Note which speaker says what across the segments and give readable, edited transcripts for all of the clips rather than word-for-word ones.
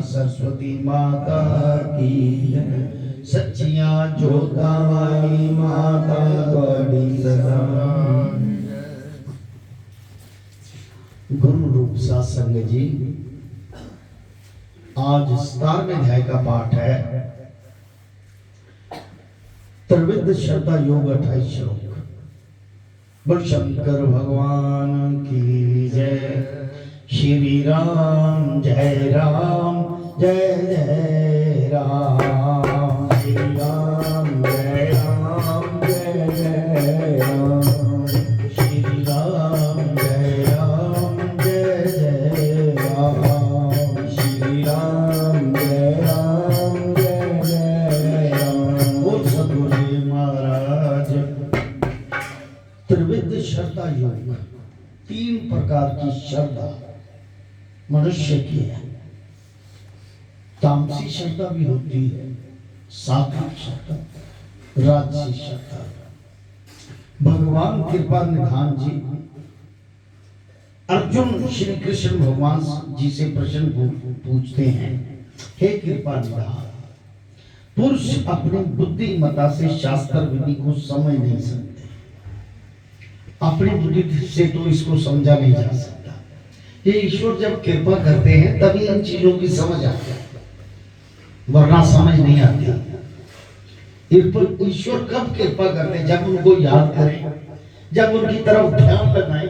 Speaker 1: सरस्वती माता की सच्चिया जोता वाली माता बड़ी सलाम। गुरु रूप सत्संग जी, आज 17वें अध्याय का पाठ है। त्रिविध श्रद्धा योग 28 श्लोक। बोल शंकर भगवान की जय। श्री राम जय राम जय जय राम। श्री राम जय राम जय जय राम। श्री राम जय राम जय जय राम। श्री राम जय राम जय जय राम। बोल सद्गुरु महाराज। त्रिविध श्रद्धा योग, 3 प्रकार की श्रद्धा मनुष्य की है। तामसी श्रद्धा भी होती है, सात्विक श्रद्धा, राजसी श्रद्धा। भगवान कृपा निधान जी अर्जुन श्री कृष्ण भगवान जी से प्रश्न पूछते हैं, हे कृपा निधान, पुरुष अपनी बुद्धिमत्ता से शास्त्र विधि को समझ नहीं सकते। अपनी बुद्धि से तो इसको समझा नहीं जा सकता। ये ईश्वर जब कृपा करते हैं तभी इन चीजों की समझ आती है, वरना समझ नहीं आती। ईश्वर कब कृपा करते हैं? जब उनको याद करें, जब उनकी तरफ ध्यान लगाएं,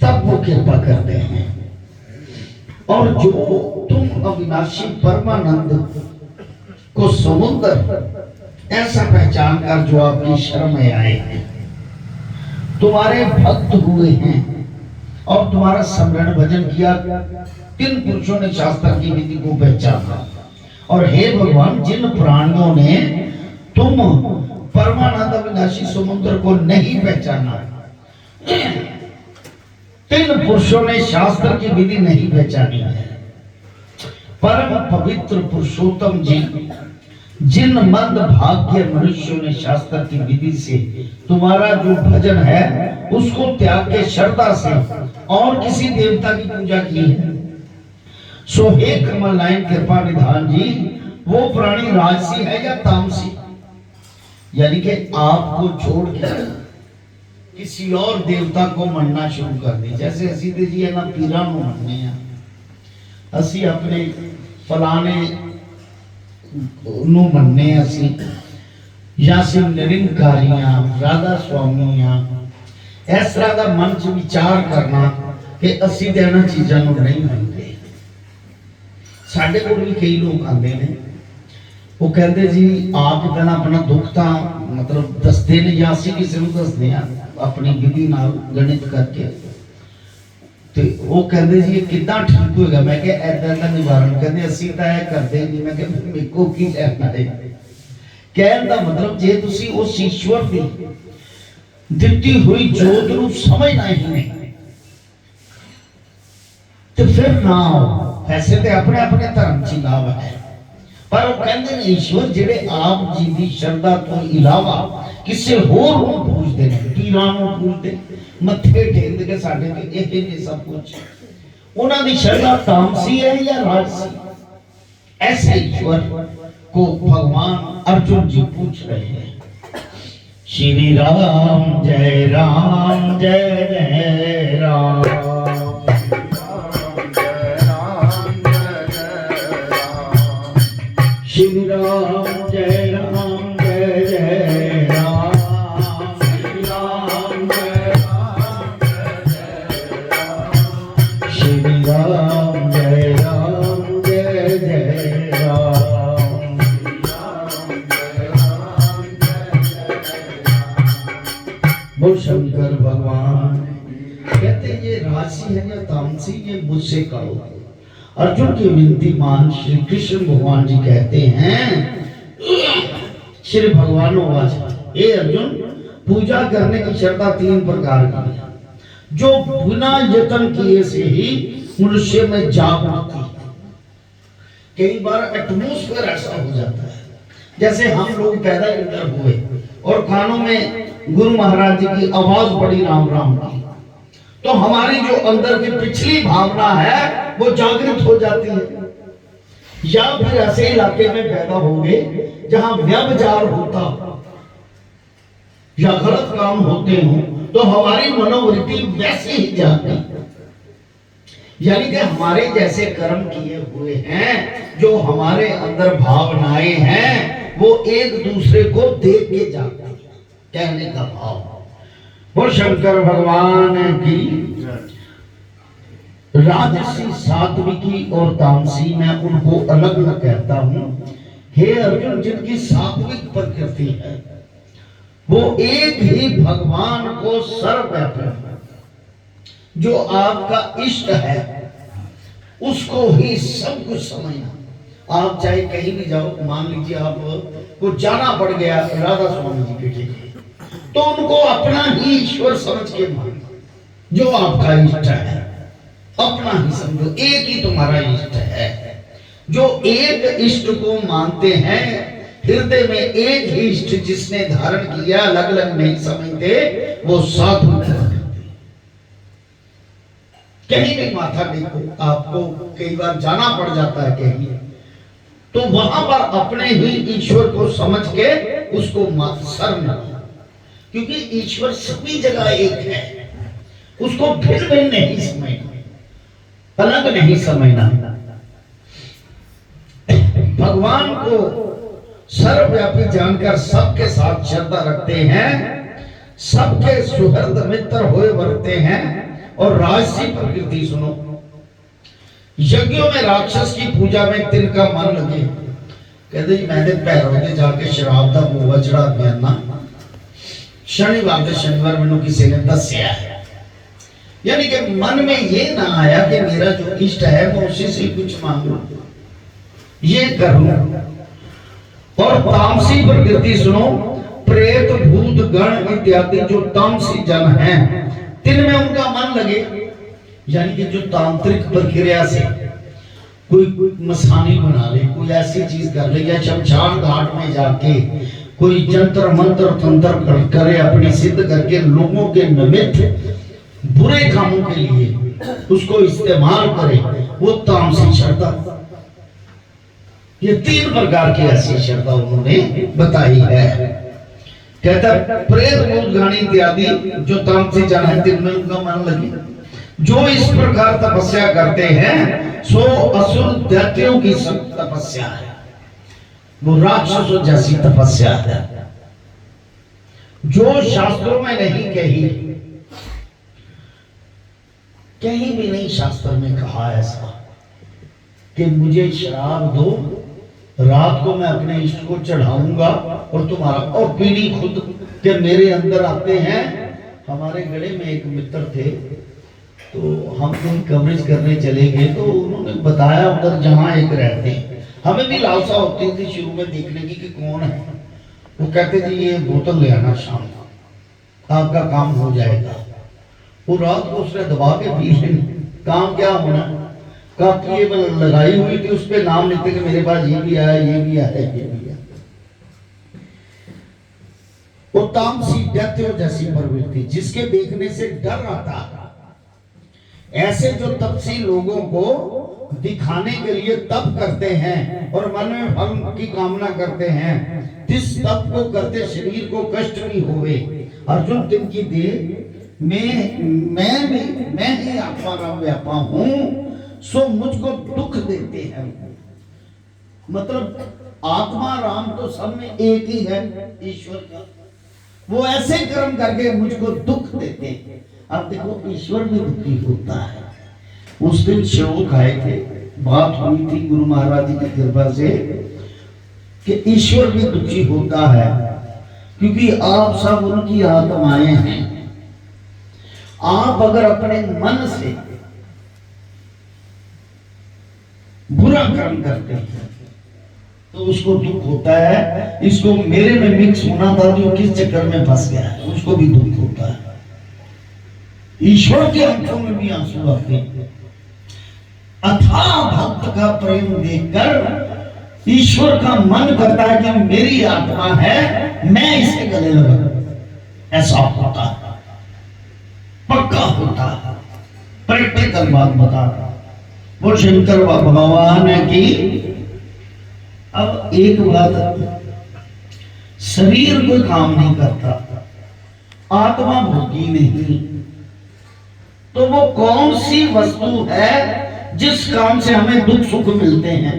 Speaker 1: तब वो कृपा करते हैं। और जो तुम अविनाशी परमानंद को समुद्र ऐसा पहचान कर जो आपकी शरण में आए हैं, तुम्हारे भक्त हुए हैं और तुम्हारा स्मरण भजन किया, 3 पुरुषों ने शास्त्र की विधि को पहचाना। और हे भगवान, जिन प्राणियों ने तुम परमानंद अविनाशी समुद्र को नहीं पहचाना, 3 पुरुषों ने शास्त्र की विधि नहीं पहचानी है। परम पवित्र पुरुषोत्तम जी, जिन मंद भाग्य मनुष्यों ने शास्त्र की विधि से तुम्हारा जो भजन है उसको त्याग के श्रद्धा से और किसी देवता की पूजा की है, सो हे कमलायन कृपा निधान जी, वो प्राणी राजसी है या तामसी? यानी कि आपको छोड़ के किसी और देवता को मनना शुरू कर दी। जैसे असी ते जी ना पीरा नूं मनने आ, असी अपने फलाने नूं मनने असी, या सिर्फ निरंकारियां, राधा स्वामियां, इस तरह का मन च विचार करना कि असी ते इन्हां चीज़ां नूं नहीं मनते। साडे कोल भी कई लोग आते हैं, वो कहते जी आप कहना अपना दुख तो मतलब दसते ने, या असी किसी को दसते हैं, अपनी विधि नाल गणित करके ते वो कहते जी कितना ठीक होएगा। मैं क्या ऐदा का निवारण कहते असीं तां ऐ करदे नहीं। मैं क्या मेरे को की कहना है कहने का मतलब जे तुसी उस ईश्वर की दिती हुई जोत नूं समझना ही नहीं तो फिर ना वैसे तो अपने अपने धर्म च लाभ है पर वो कहते हैं ईश्वर जेड़े आप जी की श्रद्धा तो इलावा किसी होर नूं पूजदे ने पीरां नूं पूजदे मत्थे टेकदे के साडे ते ये नहीं सब कुछ उन्हां दी श्रद्धा तामसी है या राजसी। ऐसे ईश्वर को भगवान अर्जुन जी पूछ रहे हैं। श्री राम जय राम जय जय राम श्री राम जय राम जय जय राम श्री राम जय राम जय जय राम श्री राम जय राम जय जय राम बोल शंकर भगवान। कहते ये राशि है या तामसी ये मुझसे कहो। अर्जुन की विनती मान श्री कृष्ण भगवान जी कहते हैं श्री भगवान हे अर्जुन पूजा करने की श्रद्धा तीन प्रकार की है जो बिना यत्न किए से ही मनुष्य में जाग उठती है। कई बार एटमॉस्फेयर ऐसा हो जाता है जैसे हम लोग पैदा इधर हुए और कानों में गुरु महाराज जी की आवाज पड़ी राम राम की तो हमारी जो अंदर की पिछली भावना है वो जागृत हो जाती है। या फिर ऐसे इलाके में पैदा होंगे जहां व्यभिचार होता या गलत काम होते हो तो हमारी मनोवृत्ति वैसे ही जाती। यानी कि हमारे जैसे कर्म किए हुए हैं जो हमारे अंदर भावनाएं हैं वो एक दूसरे को देख के जाती है। कहने का भाव वो शंकर भगवान की राजसी सात्विकी और तामसी मैं उनको अलग न कहता हूं। हे अर्जुन जिनकी सात्विक प्रकृति है वो एक ही भगवान को सर्वव्यापी जो आपका इष्ट है उसको ही सब कुछ समझना। आप चाहे कहीं भी जाओ मान लीजिए आप को जाना पड़ गया राधा स्वामी जी के ठीक तो उनको अपना ही ईश्वर समझ के मानना जो आपका इष्ट है अपना ही समझो एक ही तुम्हारा इष्ट है। जो एक इष्ट को मानते हैं हृदय में एक ही इष्ट जिसने धारण किया अलग अलग नहीं समझते वो साधु कहीं भी माथा टेको आपको कई बार जाना पड़ जाता है कहीं तो वहां पर अपने ही ईश्वर को समझ के उसको सर न क्योंकि ईश्वर सभी जगह एक है उसको भिन्न भिन्न नहीं समझना अलग नहीं समझना। भगवान को सर्वव्यापी जानकर सबके साथ श्रद्धा रखते हैं सबके सुहृद मित्र हुए वर्तते हैं। और राजसी प्रकृति सुनो यज्ञों में राक्षस की पूजा में तिनका मन लगे कहते जी मैं भैरव के जाके शराब का मुआ चढ़ा दिया ना शनिवार के शनिवार मैंने किसी ने दसिया है। यानी कि मन में ये ना आया कि मेरा जो इष्ट है मैं उसी से कुछ मांगू ये करूं। और तामसी प्रकृति सुनो प्रेत भूत गण इत्यादि जो तामसी जन हैं तिनमें उनका मन लगे। यानी कि जो तांत्रिक प्रक्रिया से कोई मसानी बना ले कोई ऐसी चीज कर ले या शमशान घाट में जाके कोई जंत्र मंत्र तंत्र करे अपनी सिद्ध करके लोगों के निमित्त बुरे कामों के लिए उसको इस्तेमाल करे वो तामसी श्रद्धा। ये तीन प्रकार की ऐसी श्रद्धा उन्होंने बताई है। कहता प्रेत भूत गण इत्यादि जो तामसी जन है तिनमें उनका मन लगे जो इस प्रकार तपस्या करते हैं सो असुर दैत्यों की तपस्या है वो राक्षसों जैसी तपस्या है जो शास्त्रों में नहीं कही कहीं भी नहीं शास्त्र में कहा ऐसा कि मुझे शराब दो रात को मैं अपने इष्ट को चढ़ाऊंगा और तुम्हारा और पीढ़ी खुद के मेरे अंदर आते हैं हमारे गढ़े में एक मित्र थे, तो हम कहीं कवरेज करने चले गए, तो उन्होंने बताया उधर जहाँ एक रहते हैं, हमें भी लालसा होती थी शुरू में देखने की कि कौन है। वो कहते थे ये बोतल ले आना शाम को, आपका काम हो जाएगा। वो रात को उसने दबा के पी लेनी, काम क्या होना, काफी लगाई हुई थी, उस पर नाम लिखते कि मेरे पास ये भी आया, ये भी आया, ये भी आया। वो तामसी दैत्यों जैसी प्रवृत्ति, जिसके देखने से डर आता, ऐसे जो तपसी लोगों को दिखाने के लिए तप करते हैं और मन में फल की कामना करते हैं, जिस तप को करते शरीर को कष्ट भी होवे। अर्जुन तिनकी देह मैं ही आत्मा राम व्यापा हूं, सो मुझको दुख देते हैं। मतलब आत्मा राम तो सब में एक ही है, ईश्वर का, वो ऐसे कर्म करके मुझको दुख देते हैं। अब देखो ईश्वर भी दुखी होता है। उस दिन श्लोक आए थे, बात हुई थी गुरु महाराज जी की कृपा से कि ईश्वर भी दुखी होता है, क्योंकि आप सब उनकी आत्माएं हैं। आप अगर अपने मन से बुरा कर्म करते हैं तो उसको दुख होता है। इसको मेरे में मिक्स होना था, जो किस चक्कर में फंस गया है, उसको भी दुख होता है। ईश्वर के आंखों में भी आंसू आते हैं। अथाह भक्त का प्रेम देखकर ईश्वर का मन करता है कि मेरी आत्मा है, मैं इसे गले लगा। ऐसा होता है, पक्का होता है, प्रैक्टिकल बात बता रहा। वो शंकर भगवान की अब एक बात, शरीर कोई काम नहीं करता, आत्मा भोगी नहीं, तो वो कौन सी वस्तु है जिस काम से हमें दुख सुख मिलते हैं?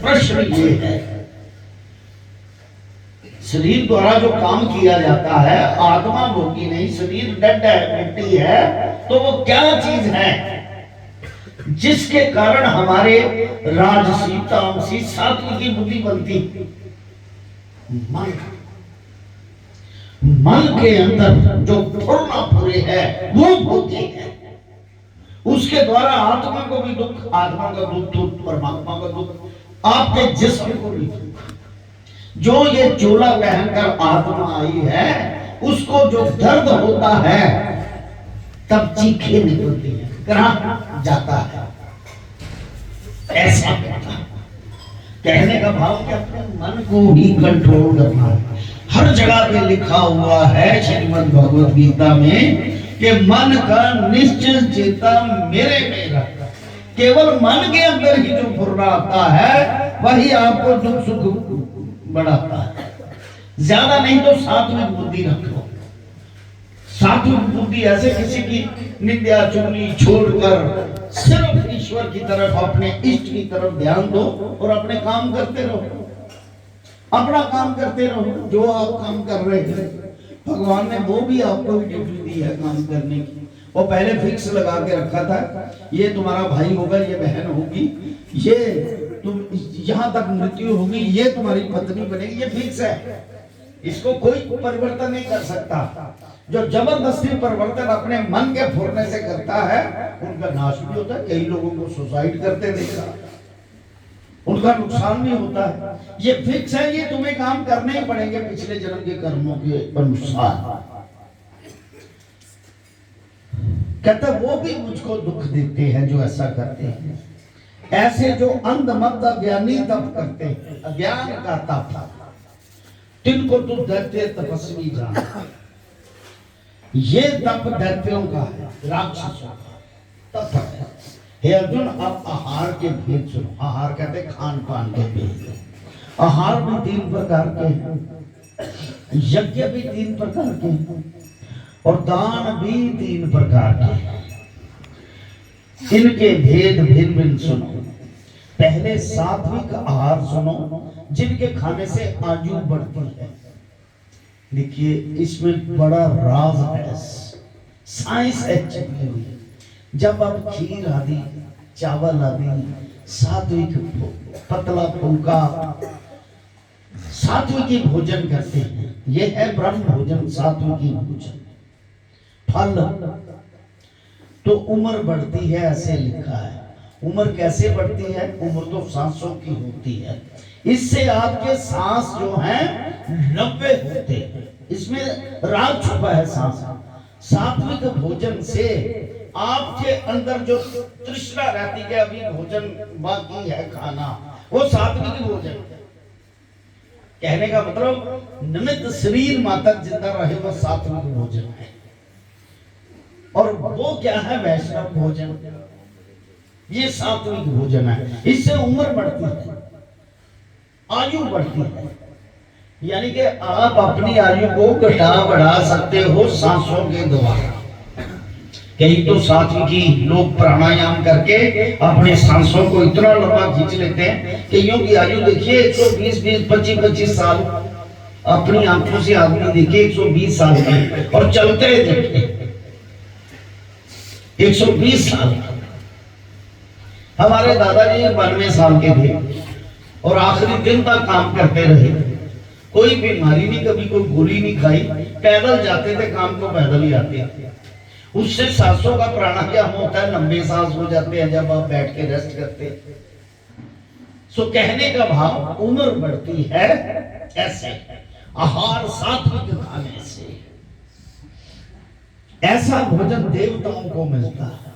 Speaker 1: प्रश्न ये है। शरीर द्वारा जो काम किया जाता है, आत्मा भोगी नहीं, शरीर डेड है, मिट्टी है, तो वो क्या चीज है जिसके कारण हमारे राजसी तामसी सात्विकी बुद्धि बनती? मन। मन के अंदर जो पूर्णा पूरे है वो बुद्धि है, उसके द्वारा आत्मा को भी दुख, आत्मा का दुख, परमात्मा का दुख, आपके जिस्म को भी दुख। जो ये चोला पहनकर आत्मा आई है, उसको जो दर्द होता है तब चीखें निकलती है, कहाँ जाता है। ऐसा कहने का भाव कि अपने मन को ही कंट्रोल करना है। हर जगह पे लिखा हुआ है श्रीमद् भगवद गीता में कि मन का निश्चय चेता मेरे में रख। केवल मन के अंदर ही जो फुर्रा आता है वही आपको दुख सुख बढ़ाता है। ज्यादा नहीं तो सात्विक बुद्धि रखो। सात्विक बुद्धि ऐसे किसी की निंदा चुगली छोड़कर सिर्फ ईश्वर की तरफ, अपने इष्ट की तरफ ध्यान दो और अपने काम करते रहो, अपना काम करते रहो। जो आप काम कर रहे हैं भगवान ने वो भी आपको ड्यूटी दी है काम करने की। वो पहले फिक्स लगा के रखा था, ये तुम्हारा भाई होगा, ये बहन होगी, ये तुम यहाँ तक मृत्यु होगी, ये तुम्हारी पत्नी बनेगी, ये फिक्स है। इसको कोई परिवर्तन नहीं कर सकता। जो जबरदस्ती परिवर्तन अपने मन के फुरने से करता है उनका नाश भी होता है। कई लोगों को सुसाइड करते देखा, उनका नुकसान भी होता है। ये फिक्स है, ये तुम्हें काम करने ही पड़ेंगे पिछले जन्म के कर्मों के अनुसार। कहता वो भी मुझको दुख देते हैं जो ऐसा करते हैं। ऐसे जो अंधमत अज्ञानी तप करते हैं, अज्ञान का तप, तिनको तू दैत्य तपस्वी जान। ये तप दैत्यों का है, राक्षसों का तप है। हे अर्जुन, अब आहार के भेद सुनो। आहार कहते खान पान के भेद। आहार भी 3 प्रकार के हैं, यज्ञ भी 3 प्रकार के हैं और दान भी 3 प्रकार के हैं। इनके भेद भिन्न भिन्न सुनो। पहले सात्विक आहार सुनो, जिनके खाने से आयु बढ़ती है। देखिए इसमें बड़ा राज है, साइंस है छिपी हुई। जब आप खीर आदि, चावल आदि सात्विक पतला फुल्का सात्विकी भोजन करते हैं, यह है ब्रह्म भोजन, सात्विकी भोजन। फल, तो उम्र बढ़ती है ऐसे लिखा है। उम्र कैसे बढ़ती है? उम्र तो सांसों की होती है, इससे आपके सांस जो है 90 होते हैं। इसमें राज छुपा है सांस। सात्विक भोजन से आपके अंदर जो तृष्णा रहती है, अभी भोजन बाकी है खाना, वो सात्विक भोजन। कहने का मतलब निमित्त शरीर मात्र जिंदा रहे वो सात्विक भोजन है। और वो क्या है? वैष्णव भोजन। ये सात्विक भोजन है। इससे उम्र बढ़ती है, आयु बढ़ती है। यानी कि आप अपनी आयु को घटा बढ़ा सकते हो सांसों के द्वारा। कई तो सात्विकी लोग प्राणायाम करके अपने सांसों को इतना लंबा खींच लेते हैं। कईयों की आयु देखिए 120 25 साल, अपनी आंखों से आदमी देखिए 120 साल की, और चलते देखिए 120 साल। हमारे दादाजी 92 साल के थे और आखिरी दिन तक काम करते रहे। कोई बीमारी नहीं, कभी कोई गोली नहीं खाई, पैदल जाते थे काम को, पैदल ही आते थे। उससे सांसों का प्राणायाम होता है, लंबे सांस हो जाते हैं जब आप बैठ के रेस्ट करते हैं। सो कहने का भाव उम्र बढ़ती है ऐसे, आहार सात्विक खाने से। ऐसा भोजन देवताओं को मिलता है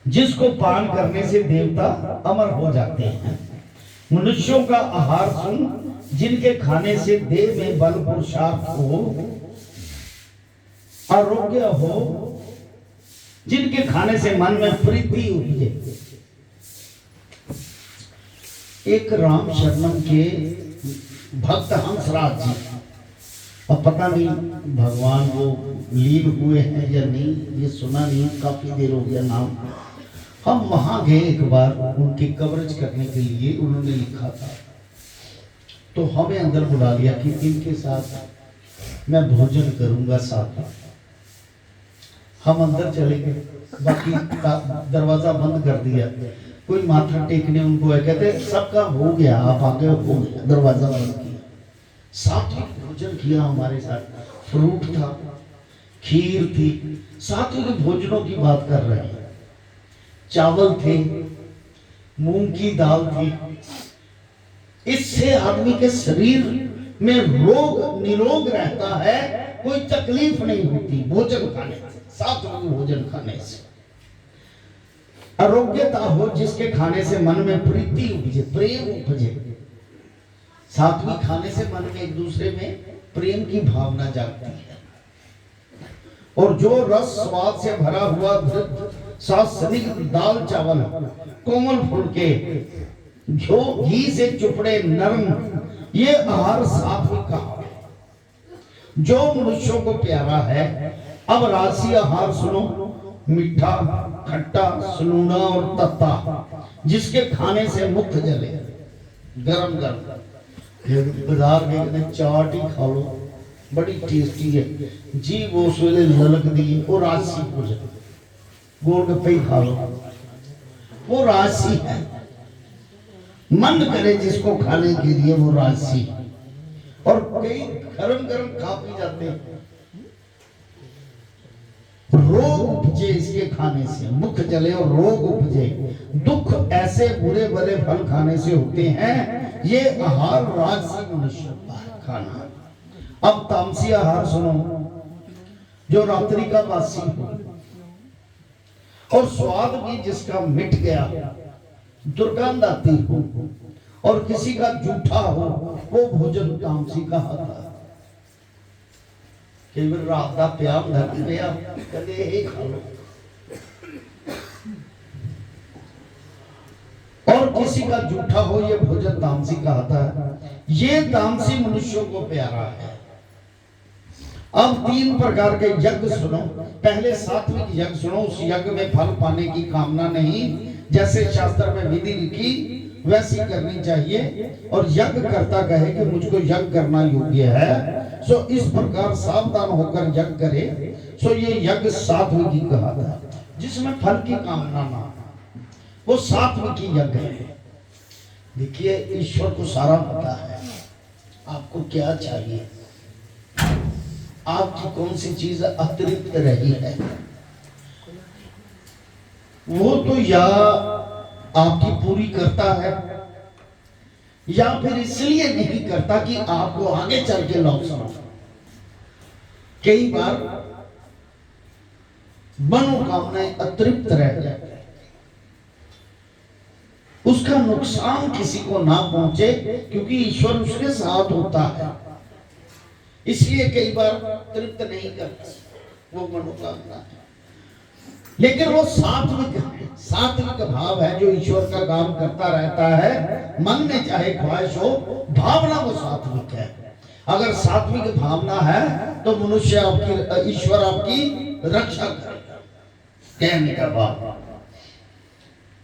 Speaker 1: जिसको पान करने से देवता अमर हो जाते हैं। मनुष्यों का आहार सुन, जिनके खाने से देह में बल पुरुषार्थ हो, आरोग्य हो, जिनके खाने से मन में प्रीति उपजे। एक राम शरणम के भक्त हंसराज जी, अब पता नहीं भगवान वो लीन हुए हैं या नहीं, ये सुना नहीं, काफी देर हो गया नाम। हम वहां गए एक बार उनकी कवरेज करने के लिए, उन्होंने लिखा था, तो हमें अंदर बुला लिया कि इनके साथ मैं भोजन करूंगा साथ। हम अंदर चले गए, बाकी दरवाजा बंद कर दिया। कोई माथा टेकने उनको है, कहते सबका हो गया, आप आगे हो, दरवाजा बंद किया। सात्विक भोजन किया हमारे साथ, फ्रूट था, खीर थी, सात्विक भोजनों की बात कर रहे हैं। चावल थे, मूंग की दाल थी। इससे आदमी के शरीर में रोग निरोग रहता है, कोई तकलीफ नहीं होती भोजन खाने से, सात्विक भोजन खाने से। आरोग्यता हो, जिसके खाने से मन में प्रीति उपजे, प्रेम उपजे। सात्विक खाने से मन में एक दूसरे में प्रेम की भावना जागती है। और जो रस स्वाद से भरा हुआ सात्विक दाल चावल, कोमल फुलके, घी से चुपड़े नरम, ये आहार सात्विक का है जो मनुष्यों को प्यारा है। अब राशि आहार सुनो, मीठा, खट्टा, सलूना और तत्ता, जिसके खाने से मुख जले। गरम गरम बाजार में चाट ही खा लो, बड़ी टेस्टी है जी, वो उसमें ललक दी, वो राशि भोजन। गोलगप्पे ही खा लो, वो राशि है। मन करे जिसको खाने के लिए वो राशि। और कई गरम गरम खा पी जाते हैं, रोग उपजे इसके खाने से, मुख जले और रोग उपजे। दुख ऐसे बुरे भले फल खाने से होते हैं। ये आहार राजसी मनुष्य का खाना। अब तामसी आहार सुनो, जो रात्रि का वासी हो और स्वाद भी जिसका मिट गया, दुर्गंध आती हो और किसी का जूठा हो, वो भोजन तामसी कहलाता है। कई बार रात का प्याम धर गया, कहते यही खा लो। और किसी का जूठा हो, ये भोजन तामसी कहता है। ये तामसी मनुष्यों को प्यारा है। अब 3 प्रकार के यज्ञ सुनो। पहले सात्विक यज्ञ सुनो, उस यज्ञ में फल पाने की कामना नहीं, जैसे शास्त्र में विधि लिखी वैसी करनी चाहिए। और यज्ञ करता कहे कि मुझको यज्ञ करना योग्य है, सो इस प्रकार सावधान होकर यज्ञ करे। सो ये यज्ञ सात्विकी कहा था, जिसमें फल की कामना ना, वो सात्विकी यज्ञ है। देखिए, ईश्वर को सारा पता है आपको क्या चाहिए। आपकी कौन सी चीज अतिरिक्त रही है, वो तो या आपकी पूरी करता है या फिर इसलिए नहीं करता कि आपको आगे चल के लौट हो। कई बार मनोकामनाएं अतृप्त रह जाती है, उसका नुकसान किसी को ना पहुंचे, क्योंकि ईश्वर उसके साथ होता है, इसलिए कई बार तृप्त नहीं करता वो मनोकामना। लेकिन वो सात्विक है, सात्विक भाव है जो ईश्वर का काम करता रहता है। मन में चाहे ख्वाहिश हो, भावना वो सात्विक है। अगर सात्विक भावना है तो मनुष्य आपकी, ईश्वर आपकी रक्षा करेगा। कहने का भाव,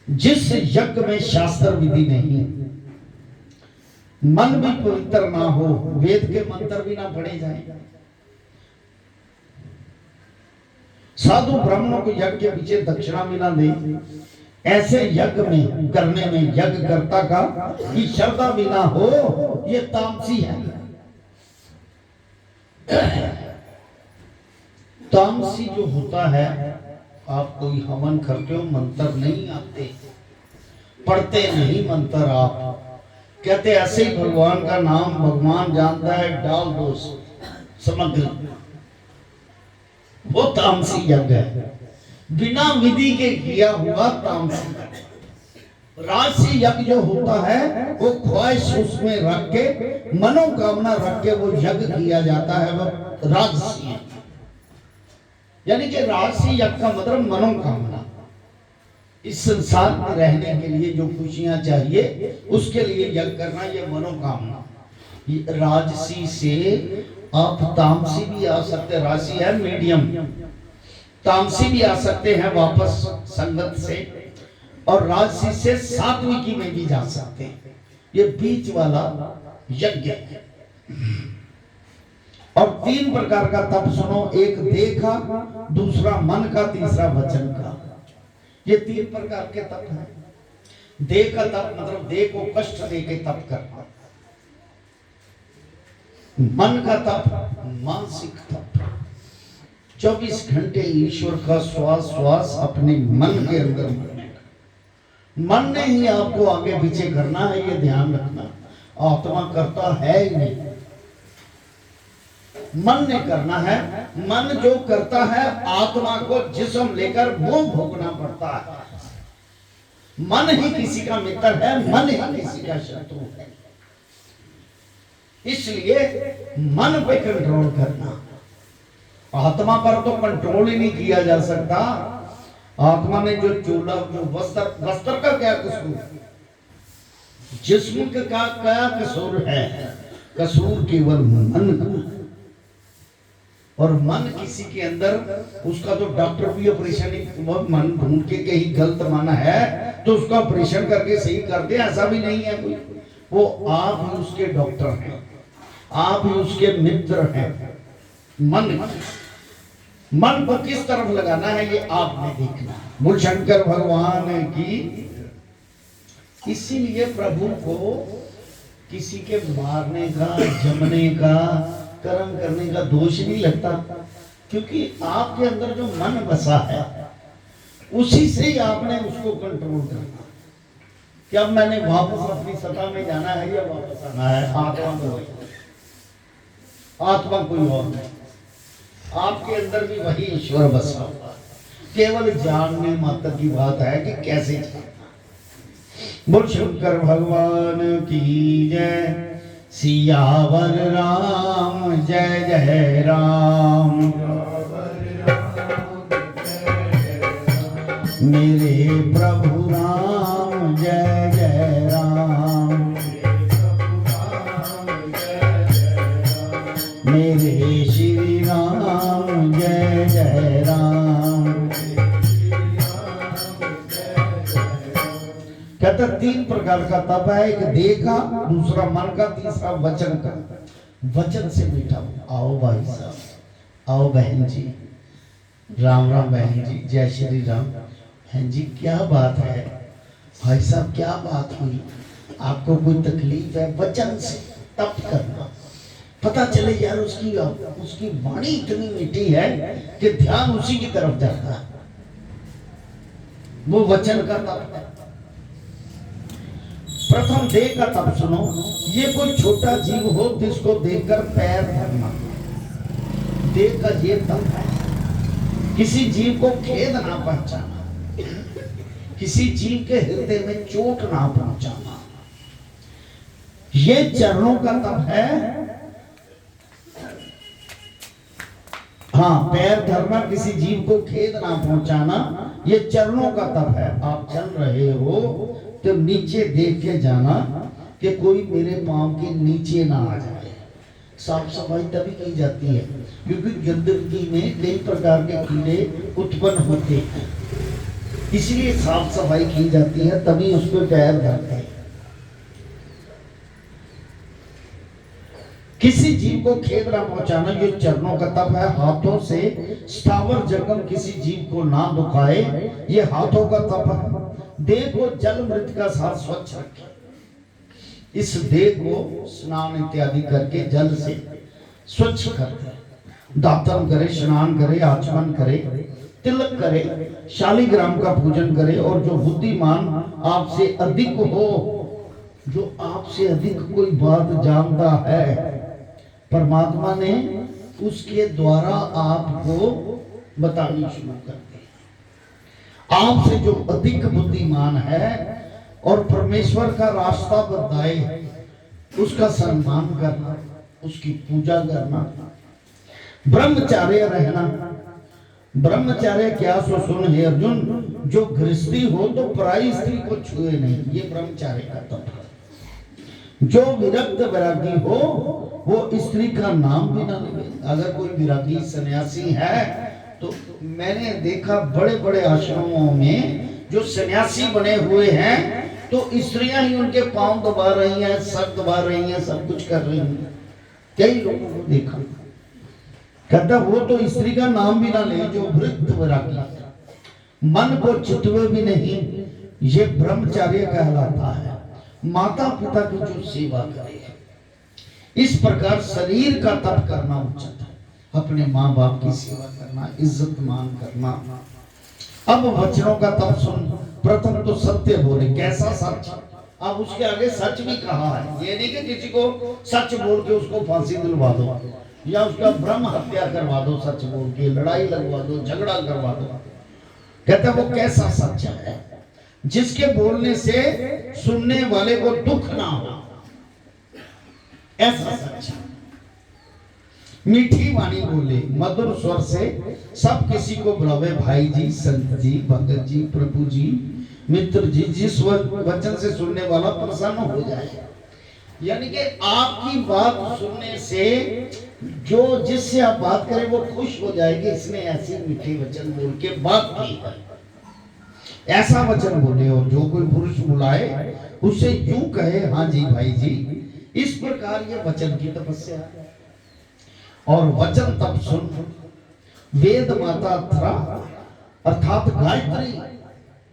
Speaker 1: जिस यज्ञ में शास्त्र विधि नहीं, मन भी पवित्र ना हो, वेद के मंत्र भी ना पढ़े जाए, साधु ब्राह्मणों को यज्ञ के पीछे दक्षिणा भी ना दे, ऐसे यज्ञ में करने में यज्ञकर्ता का की श्रद्धा भी ना हो, ये तामसी है। तामसी जो होता है, आप कोई हवन करते हो, मंत्र नहीं आते, पढ़ते नहीं मंत्र, आप कहते ऐसे ही भगवान का नाम भगवान जानता है, डाल दो समग्र, वो तामसी यज्ञ है, बिना विधि के किया हुआ तामसी। राजसी यज्ञ जो होता है वो ख्वाहिश उसमें रख के, मनोकामना रख के वो यज्ञ किया जाता है, वो राजसी है। यानी कि राजसी यज्ञ का मतलब मनोकामना, इस संसार में रहने के लिए जो खुशियां चाहिए उसके लिए यज्ञ करना, ये मनोकामना। राजसी से आप तामसी भी आ सकते, राशि है मीडियम, तामसी भी आ सकते हैं वापस संगत से, और राजसी से सात्विकी में भी जा सकते हैं। ये बीच वाला यज्ञ है। और 3 प्रकार का तप सुनो, एक देह का, दूसरा मन का, तीसरा वचन का। ये 3 प्रकार के तप हैं। देह का तप मतलब देह को कष्ट दे के तप करना, मन का तप मानसिक तप, 24 घंटे ईश्वर का श्वास श्वास अपने मन के अंदर मिलने का। मन ने ही आपको आगे पीछे करना है, ये ध्यान रखना। आत्मा करता है ही नहीं, मन ने करना है। मन जो करता है, आत्मा को जिस्म लेकर वो भोगना पड़ता है। मन ही किसी का मित्र है, मन ही किसी का शत्रु है। इसलिए मन पे कंट्रोल करना, आत्मा पर तो कंट्रोल ही नहीं किया जा सकता। आत्मा ने जो चूल्हा, जो वस्त्र का क्या कसूर, जिस्म का क्या कसूर है? कसूर केवल मन का। और मन किसी के अंदर, उसका तो डॉक्टर भी ऑपरेशन, मन ढूंढ के कहीं गलत माना है तो उसका ऑपरेशन करके सही कर दे, ऐसा भी नहीं है कोई। वो आप ही उसके डॉक्टर हैं, आप ही उसके मित्र हैं। मन को किस तरफ लगाना है ये आपने देखना। बोल शंकर भगवान की। इसीलिए प्रभु को किसी के मारने का, जमने का, कर्म करने का दोष नहीं लगता, क्योंकि आपके अंदर जो मन बसा है उसी से ही आपने उसको कंट्रोल करना। कि अब मैंने वापस अपनी सत्ता में जाना है या वापस आना है, आत्मा कोई और नहीं। आपके अंदर भी वही ईश्वर बसा हुआ, केवल जानने मात्र की बात है कि कैसे जानना। बोल शंकर भगवान की जय। सियावर राम जय जय राम। मेरे प्रभु राम जय जय राम। मेरे श्री राम जय जय राम। कहते 3 प्रकार का तप है, एक देह का, दूसरा मन का, तीसरा वचन का। वचन से मीठा। आओ भाई साहब, आओ बहन जी, राम राम बहन जी, जय श्री राम। बहन जी क्या बात है? भाई साहब क्या बात हुई? आपको कोई तकलीफ है? वचन से तप करना, पता चले यार उसकी उसकी वाणी इतनी मीठी है कि ध्यान उसी की तरफ जाता है। वो वचन का तप है। प्रथम देह का तप सुनो। ये कोई छोटा जीव हो जिसको देखकर पैर धरना, देह का ये तप है। किसी जीव को खेद ना पहुंचाना, किसी जीव के हृदय में चोट ना पहुंचाना, ये चरणों का तप है। हाँ, पैर धरना, किसी जीव को खेद ना पहुंचाना, ये चरणों का तप है। आप चल रहे हो तो नीचे देख के जाना कि कोई मेरे पांव के नीचे ना आ जाए। साफ सफाई तभी की जाती है क्योंकि गंदगी में कई प्रकार के कीड़े उत्पन्न होते हैं, इसलिए साफ सफाई की जाती है, तभी उस पर पैर धरते हैं। किसी जीव को खेद ना पहुंचाना, ये चरणों का तप है। हाथों से स्थावर जंगम किसी जीव को ना दुखाए, ये हाथों का तप है। देह को जल मृत का साथ स्वच्छ रखे। इस देह को स्नान इत्यादि करके जल से स्वच्छ कर, दातन करे, स्नान करे, आचमन करे, तिलक करे, शालिग्राम का पूजन करे। और जो बुद्धिमान आपसे अधिक हो, जो आपसे अधिक कोई बात जानता है, परमात्मा ने उसके द्वारा आपको बतानी शुरू कर दी। आपसे जो अधिक बुद्धिमान है और परमेश्वर का रास्ता बताए, उसका सम्मान करना, उसकी पूजा करना, ब्रह्मचार्य रहना। ब्रह्मचार्य क्या सो सुन हे अर्जुन, जो गृहस्थी हो तो पराई स्त्री को छुए नहीं, ये ब्रह्मचार्य का तप है। जो विरक्त वैरागी हो वो स्त्री का नाम भी ना ले। अगर कोई विरागी सन्यासी है तो मैंने देखा बड़े बड़े आश्रमों में जो सन्यासी बने हुए हैं तो स्त्रियां ही उनके पांव दबा रही हैं, सर दबा रही हैं, सब कुछ कर रही हैं। कई लोगों को देखा, कहता वो तो स्त्री का नाम भी ना ले जो वृद्ध वैरागी, मन को चितवे भी नहीं, ये ब्रह्मचार्य कहलाता है। माता पिता की जो सेवा करे, इस प्रकार शरीर का तप करना उचित है। अपने माँ बाप की सेवा करना, इज्जत मान करना। अब वचनों का तप सुन। प्रथम तो सत्य बोले। कैसा सच? अब उसके आगे सच भी कहा है। ये नहीं कि किसी को सच बोल के उसको फांसी दिलवा दो या उसका ब्रह्म हत्या करवा दो, सच बोल के लड़ाई लगवा दो, झगड़ा करवा दो। कहता वो कैसा सच है जिसके बोलने से सुनने वाले को दुख ना हो, ऐसा सच। मीठी वाणी बोले, मधुर स्वर से सब किसी को बुलावे, भाई जी, संत जी, भगत जी, प्रभु जी, मित्र जी, जिस वचन से सुनने वाला प्रसन्न हो जाए। यानी कि आपकी बात सुनने से जो जिससे आप बात करें वो खुश हो जाएगी, इसने ऐसी मीठी वचन बोल के बात की है। ऐसा वचन बोले। और जो कोई पुरुष बुलाए उससे यूं कहे, हाँ जी भाई जी। इस प्रकार ये वचन की तपस्या है। और वचन तप सुन। वेद माता थरा अर्थात गायत्री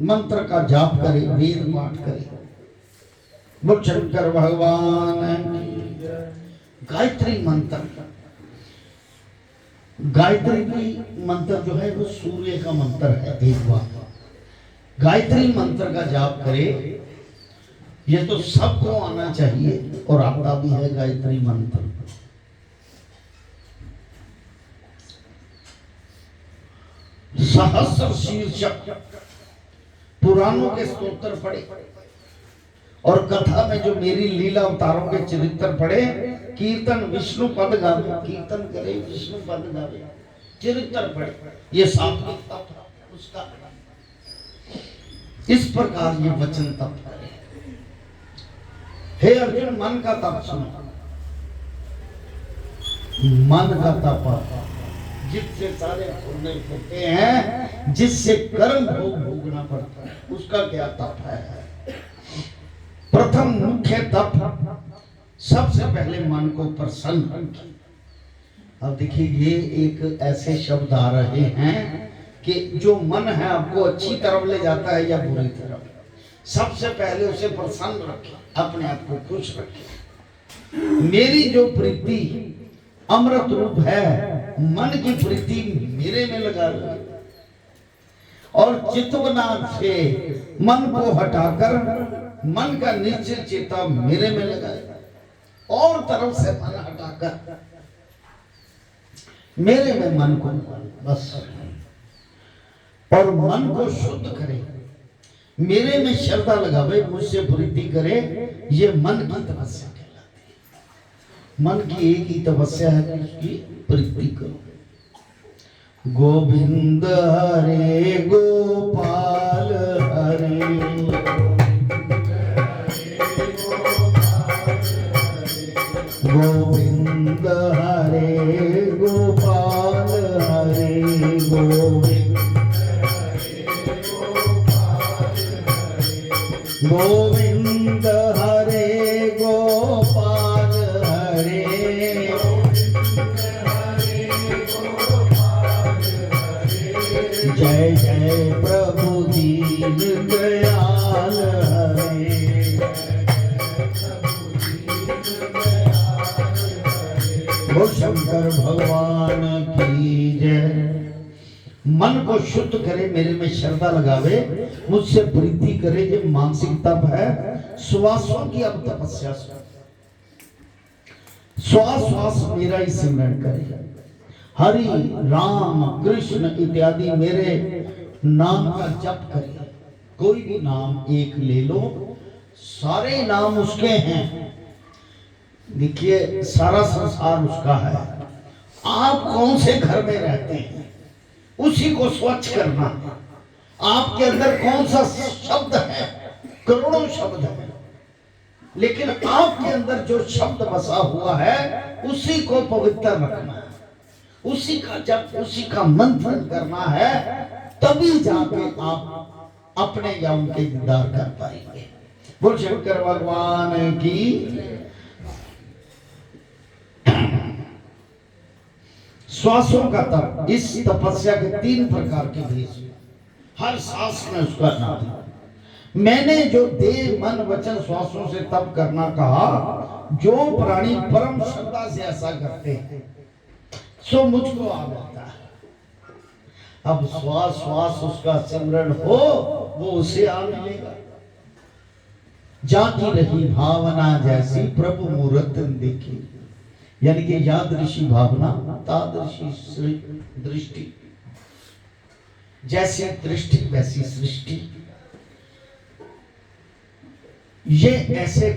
Speaker 1: मंत्र का जाप करे, वेद पाठ करे। वो शंकर भगवान गायत्री मंत्र, गायत्री की मंत्र जो है वो सूर्य का मंत्र है। एक बार गायत्री मंत्र का जाप करे, ये तो सबको आना चाहिए और आता भी है गायत्री मंत्र। सहस्र शीर्षक पुराणों के स्तोत्र पढ़े और कथा में जो मेरी लीला अवतारों के चरित्र पढ़े। कीर्तन विष्णु पद गावे, कीर्तन करे, विष्णु पद गावे, चरित्र पढ़े, ये सात्विक तप है उसका। इस प्रकार ये वचन तप है। हे अर्जुन, मन का तप सुनो। मन का तप जिससे सारे पुण्य होते हैं, जिससे कर्म भोग भोगना पड़ता है, उसका क्या तप है? प्रथम मुख्य तप सबसे पहले मन को प्रसन्न रखें। अब देखिए ये एक ऐसे शब्द आ रहे हैं कि जो मन है आपको अच्छी तरफ ले जाता है या बुरी तरफ, सबसे पहले उसे प्रसन्न रखें, अपने आप को खुश रखें। मेरी जो प्रीति अमृत रूप है, मन की प्रीति मेरे में लगा लो और चित्तवनाथ से मन को हटाकर मन का निश्चय चेता मेरे में लगाए और तरफ से मन हटाकर मेरे में मन को बस और मन को शुद्ध करे, मेरे में श्रद्धा लगावे, मुझसे प्रीति करे। ये मन की तपस्या कहलाती है। मन की एक ही तपस्या है कि उसकी प्रीति करो। गोविंद हरे गोपाल हरे, गोविंद हरे गोपाल हरे, गोविंद गोविंद हरे गोपाल हरे, जय जय प्रभु दीन दयाल हरे, वो शंकर भगवान की जय। मन को शुद्ध करे, मेरे में श्रद्धा लगावे, मुझसे प्रीति करे। ये मानसिक तप है। श्वासों की अब तपस्या, श्वास श्वास मेरा ही सिमरण करे। हरि राम कृष्ण इत्यादि मेरे नाम का जप करे। कोई भी नाम एक ले लो, सारे नाम उसके हैं। देखिए सारा संसार उसका है। आप कौन से घर में रहते हैं उसी को स्वच्छ करना। आपके अंदर कौन सा शब्द है, करोड़ों शब्द है, लेकिन आपके अंदर जो शब्द बसा हुआ है उसी को पवित्र रखना, उसी का जप, उसी का मंथन करना है। तभी जाके आप अपने या उनके दीदार कर पाएंगे। बोल शंकर भगवान की। श्वासों का तप, इस तपस्या के 3 प्रकार के भेष, हर सांस में उसका नाम। मैंने जो देह मन वचन श्वासों से तप करना कहा, जो प्राणी परम श्रद्धा से ऐसा करते हैं सो मुझको आ जाता है। अब श्वास श्वास उसका सिमरण हो, वो उसे आ मिलेगा। जाती रही भावना जैसी प्रभु मूरत देखी, यानी कि यादृशी भावना तादृशी दृष्टि, जैसी दृष्टि वैसी सृष्टि। ये ऐसे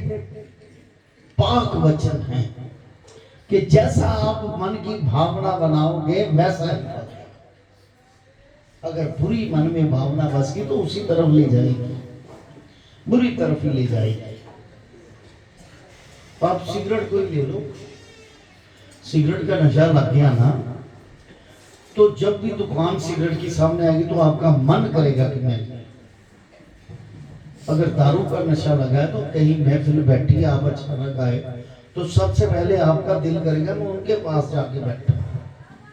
Speaker 1: पाक वचन हैं कि जैसा आप मन की भावना बनाओगे वैसा ही होगा। अगर बुरी मन में भावना बस गई तो उसी तरफ ले जाएगी, बुरी तरफ ही ले जाएगी। आप सिगरेट कोई ले लो, सिगरेट का नशा लग गया ना, तो जब भी दुकान सिगरेट की सामने आएगी तो आपका मन करेगा कि मैं। अगर दारू का नशा लगा है तो कहीं महफिल बैठी, आप अचानक आए तो सबसे पहले आपका दिल करेगा मैं उनके पास जाके बैठा,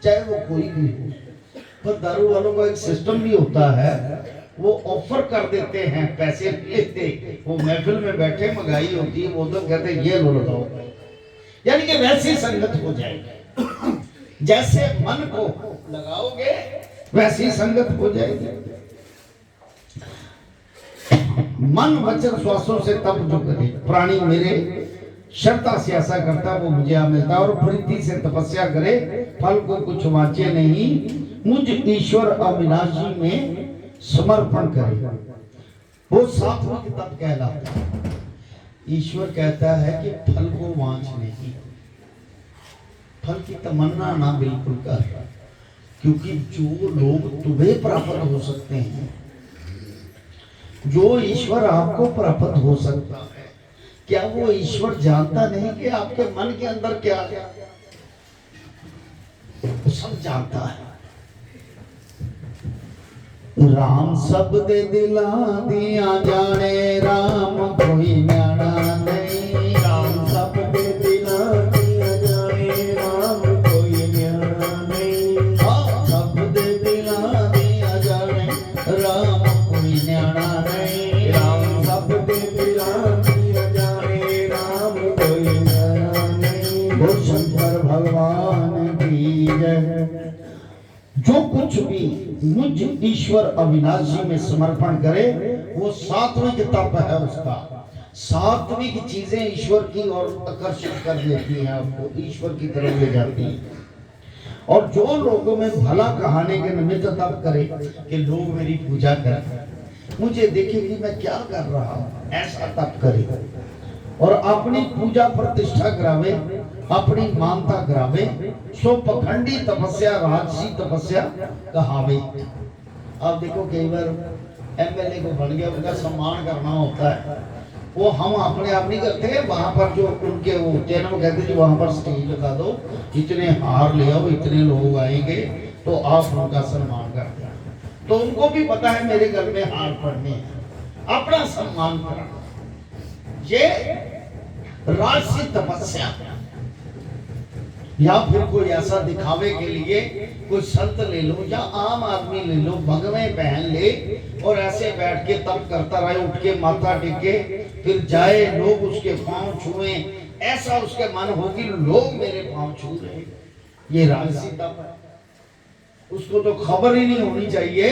Speaker 1: चाहे वो कोई भी हो। पर दारू वालों का एक सिस्टम भी होता है, वो ऑफर कर देते हैं, पैसे लेते, वो महफिल में बैठे, महंगाई होती है, वो तो कहते हैं ये लो लगाओ, यानी कि वैसी संगत हो जाएगी। जैसे मन को लगाओगे वैसी संगत हो जाएगी। मन वचन श्वासों से तप जो करे, प्राणी मेरे श्रद्धा से ऐसा करता वो मुझे आ मिलता, और प्रीति से तपस्या करे फल को कुछ वांचे नहीं, मुझ ईश्वर अविनाशी में समर्पण करे। वो सात्विक तप कहलाता है। ईश्वर कहता है कि फल को वांच नहीं, फल की तमन्ना ना बिल्कुल कर, क्योंकि जो लोग तुम्हें प्राप्त हो सकते हैं, जो ईश्वर आपको प्राप्त हो सकता है, क्या वो ईश्वर जानता नहीं कि आपके मन के अंदर क्या है? वो सब जानता है। राम सब दे दिला दिया जाने, राम कोई न्याणा नहीं। राम सब दे दिला दिया जाने, राम कोई न्याणा नहीं। हाँ, सब दे दिला दिया जाने, राम कोई न्याणा नहीं। राम सब दे दिला दिया जाने, राम कोई न्याणा नहीं। वो शंकर भगवान भी मुझ ईश्वर अविनाशी में समर्पण करे, वो सात्विक तप है उसका। सात्विक चीजें ईश्वर की ओर आकर्षित कर लेती हैं, आपको ईश्वर की तरफ ले जाती हैं। और जो लोगों में भला कहाने के निमित्त तप करे कि लोग मेरी पूजा करें, मुझे देखे कि मैं क्या कर रहा हूं, ऐसा तप करे और अपनी पूजा प्रतिष्ठा करावे, अपनी मानता करावे, सो पखंडी तपस्या राजसी तपस्या कहावे। आप देखो कई बार एमएलए को बन गया, उनका सम्मान करना होता है, वो हम अपने आप नहीं करते, वहां पर जो उनके वो होते हैं ना, वो कहते हैं वहां पर स्टेज लगा दो, इतने हार ले आओ, इतने लोग आएंगे तो आप उनका सम्मान करते हैं। तो उनको भी पता है मेरे घर में हार पड़ने हैं, अपना सम्मान करना, ये राजसी तपस्या। या फिर कोई ऐसा दिखावे के लिए कोई संत ले लो या आम आदमी ले लो, भगवे पहन ले और ऐसे बैठ के तप करता रहे, उठ के माथा टेके, फिर जाए लोग उसके पांव छुए, ऐसा उसके मन हो कि लोग मेरे पांव छू रहे, ये राजसी तप है। उसको तो खबर ही नहीं होनी चाहिए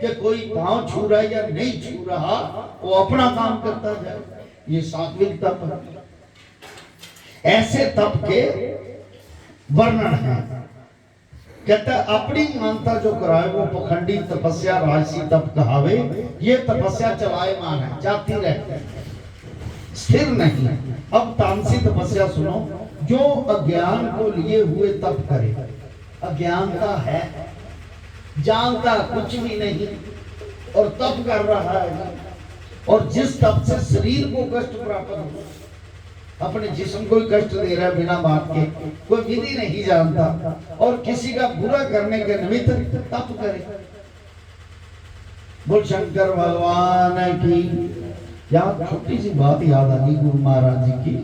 Speaker 1: कि कोई पांव छू रहा है या नहीं छू रहा, वो अपना काम करता जाए, ये सात्विक तप है। ऐसे तप के वर्णन है। कहता है अपनी मानता जो कराए वो पखंडी तपस्या राजसी तप कहावे। ये तपस्या चलायमान है, जाती रहती है, स्थिर नहीं। अब तामसी तपस्या सुनो, जो अज्ञान को लिए हुए तप करे, अज्ञानता है, जानता कुछ भी नहीं और तप कर रहा है, और जिस तप से शरीर को कष्ट प्राप्त हो, अपने जिस्म को कष्ट दे रहा है बिना बात के, कोई विधि नहीं जानता और किसी का बुरा करने के निमित्त तप करे। बोल शंकर भगवान की। याद छोटी सी बात याद आ गई गुरु महाराज जी की।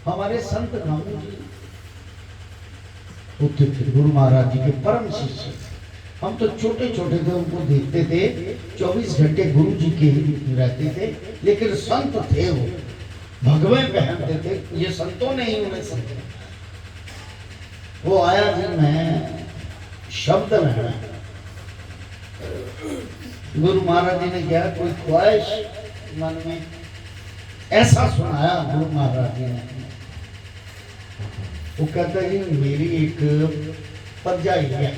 Speaker 1: हमारे संत गांधी जी होते थे, गुरु महाराज जी के परम शिष्य। हम तो छोटे छोटे थे, उनको देखते थे, 24 घंटे गुरु जी के रहते थे, लेकिन संत थे, वो भगवे पहनते थे। ये संतों ने ही उन्हें संत। वो आया जी, मैं शब्द लेना, गुरु महाराज जी ने क्या कोई ख्वाहिश मन में, ऐसा सुनाया गुरु महाराज जी ने। वो कहता है जी मेरी एक भरजाई है,